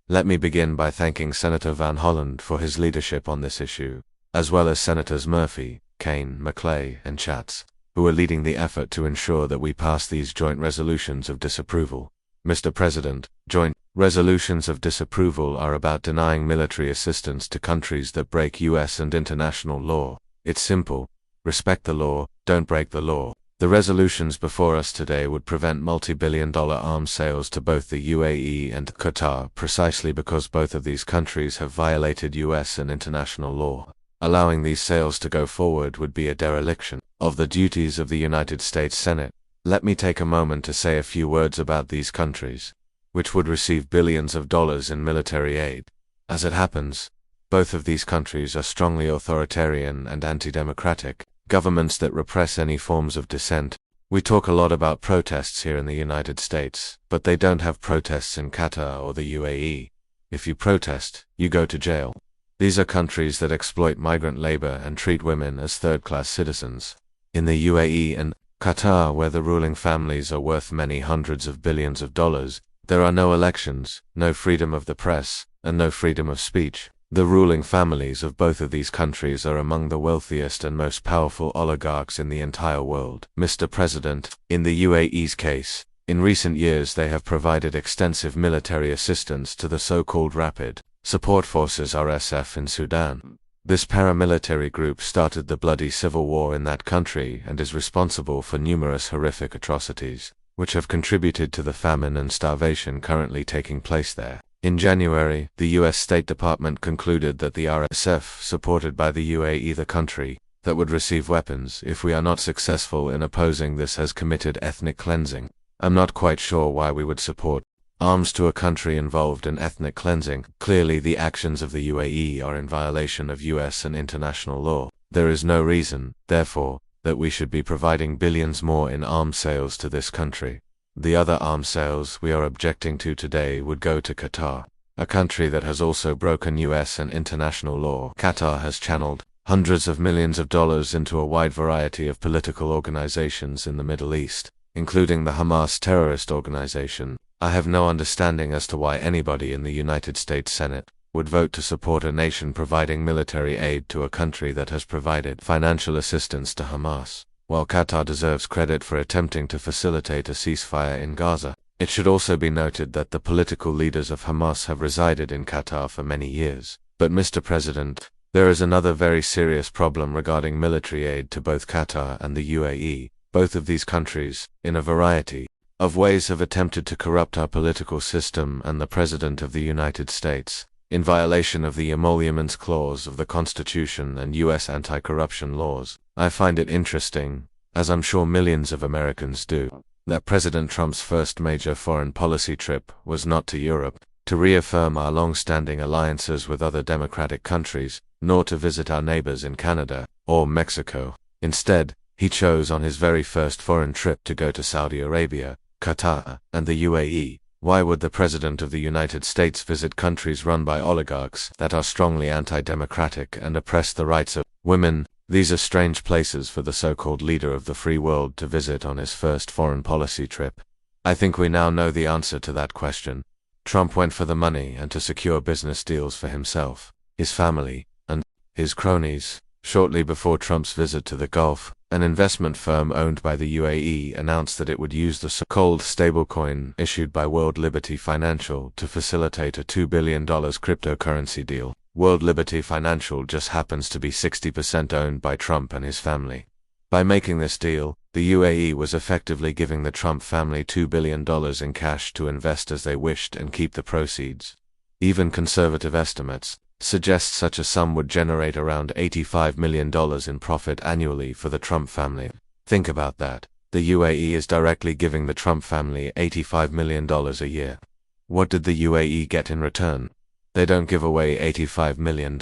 Let me begin by thanking Senator Van Hollen for his leadership on this issue, as well as Senators Murphy, Kane, McClay, and Schatz, who are leading the effort to ensure that we pass these joint resolutions of disapproval. Mr. President, joint resolutions of disapproval are about denying military assistance to countries that break U.S. and international law. It's simple. Respect the law, don't break the law. The resolutions before us today would prevent multi-billion-dollar arms sales to both the UAE and Qatar precisely because both of these countries have violated U.S. and international law. Allowing these sales to go forward would be a dereliction of the duties of the United States Senate. Let me take a moment to say a few words about these countries, which would receive billions of dollars in military aid. As it happens, both of these countries are strongly authoritarian and anti-democratic governments that repress any forms of dissent. We talk a lot about protests here in the United States, but they don't have protests in Qatar or the UAE. If you protest, you go to jail. These are countries that exploit migrant labor and treat women as third-class citizens. In the UAE and Qatar, where the ruling families are worth many hundreds of billions of dollars, there are no elections, no freedom of the press, and no freedom of speech. The ruling families of both of these countries are among the wealthiest and most powerful oligarchs in the entire world. Mr. President, in the UAE's case, in recent years they have provided extensive military assistance to the so-called Rapid Support Forces RSF in Sudan. This paramilitary group started the bloody civil war in that country and is responsible for numerous horrific atrocities, which have contributed to the famine and starvation currently taking place there. In January, the U.S. State Department concluded that the RSF, supported by the UAE, the country that would receive weapons if we are not successful in opposing this, has committed ethnic cleansing. I'm not quite sure why we would support arms to a country involved in ethnic cleansing. Clearly the actions of the UAE are in violation of U.S. and international law. There is no reason, therefore, that we should be providing billions more in arms sales to this country. The other arms sales we are objecting to today would go to Qatar, a country that has also broken U.S. and international law. Qatar has channeled hundreds of millions of dollars into a wide variety of political organizations in the Middle East, including the Hamas terrorist organization. I have no understanding as to why anybody in the United States Senate would vote to support a nation providing military aid to a country that has provided financial assistance to Hamas. While Qatar deserves credit for attempting to facilitate a ceasefire in Gaza, it should also be noted that the political leaders of Hamas have resided in Qatar for many years. But Mr. President, there is another very serious problem regarding military aid to both Qatar and the UAE. Both of these countries, in a variety of ways, have attempted to corrupt our political system and the President of the United States, in violation of the Emoluments Clause of the Constitution and U.S. anti-corruption laws. I find it interesting, as I'm sure millions of Americans do, that President Trump's first major foreign policy trip was not to Europe, to reaffirm our long-standing alliances with other democratic countries, nor to visit our neighbors in Canada or Mexico. Instead, he chose on his very first foreign trip to go to Saudi Arabia, Qatar, and the UAE. Why would the President of the United States visit countries run by oligarchs that are strongly anti-democratic and oppress the rights of women? These are strange places for the so-called leader of the free world to visit on his first foreign policy trip. I think we now know the answer to that question. Trump went for the money and to secure business deals for himself, his family, and his cronies. Shortly before Trump's visit to the Gulf, an investment firm owned by the UAE announced that it would use the so-called stablecoin issued by World Liberty Financial to facilitate a $2 billion cryptocurrency deal. World Liberty Financial just happens to be 60% owned by Trump and his family. By making this deal, the UAE was effectively giving the Trump family $2 billion in cash to invest as they wished and keep the proceeds. Even conservative estimates suggest such a sum would generate around $85 million in profit annually for the Trump family. Think about that. The UAE is directly giving the Trump family $85 million a year. What did the UAE get in return? They don't give away $85 million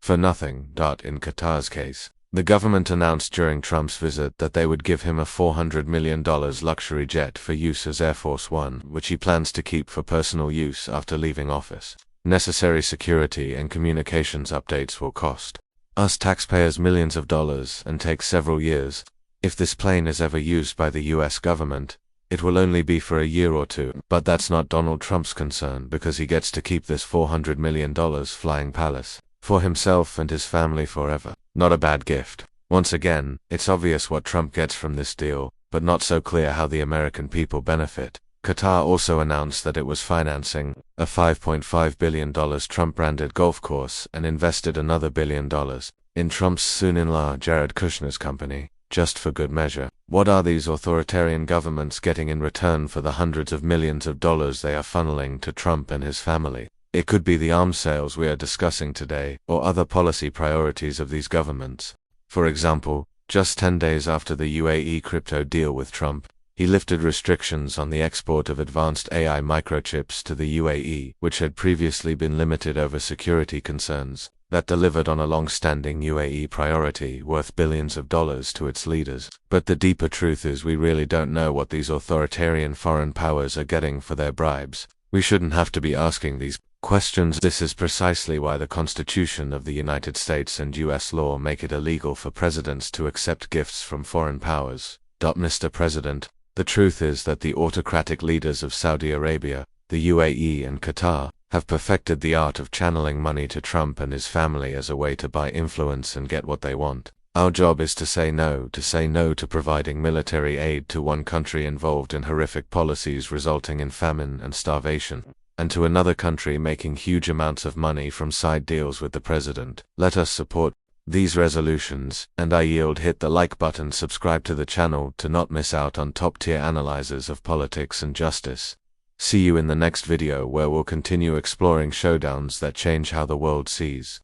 for nothing. In Qatar's case, the government announced during Trump's visit that they would give him a $400 million luxury jet for use as Air Force One, which he plans to keep for personal use after leaving office. Necessary security and communications updates will cost us taxpayers millions of dollars and take several years. If this plane is ever used by the US government, It will only be for a year or two, but that's not Donald Trump's concern because he gets to keep this $400 million flying palace for himself and his family forever. Not a bad gift. Once again, it's obvious what Trump gets from this deal, but not so clear how the American people benefit. Qatar also announced that it was financing a $5.5 billion Trump-branded golf course and invested another $1 billion in Trump's son-in-law Jared Kushner's company, just for good measure. What are these authoritarian governments getting in return for the hundreds of millions of dollars they are funneling to Trump and his family? It could be the arms sales we are discussing today, or other policy priorities of these governments. For example, just 10 days after the UAE crypto deal with Trump, he lifted restrictions on the export of advanced AI microchips to the UAE, which had previously been limited over security concerns. That delivered on a long-standing UAE priority worth billions of dollars to its leaders. But the deeper truth is we really don't know what these authoritarian foreign powers are getting for their bribes. We shouldn't have to be asking these questions. This is precisely why the Constitution of the United States and US law make it illegal for presidents to accept gifts from foreign powers. Mr. President, the truth is that the autocratic leaders of Saudi Arabia, the UAE and Qatar have perfected the art of channeling money to Trump and his family as a way to buy influence and get what they want. Our job is to say no to providing military aid to one country involved in horrific policies resulting in famine and starvation, and to another country making huge amounts of money from side deals with the president. Let us support these resolutions, and I yield. Hit the like button, subscribe to the channel to not miss out on top-tier analyzers of politics and justice. See you in the next video where we'll continue exploring showdowns that change how the world sees.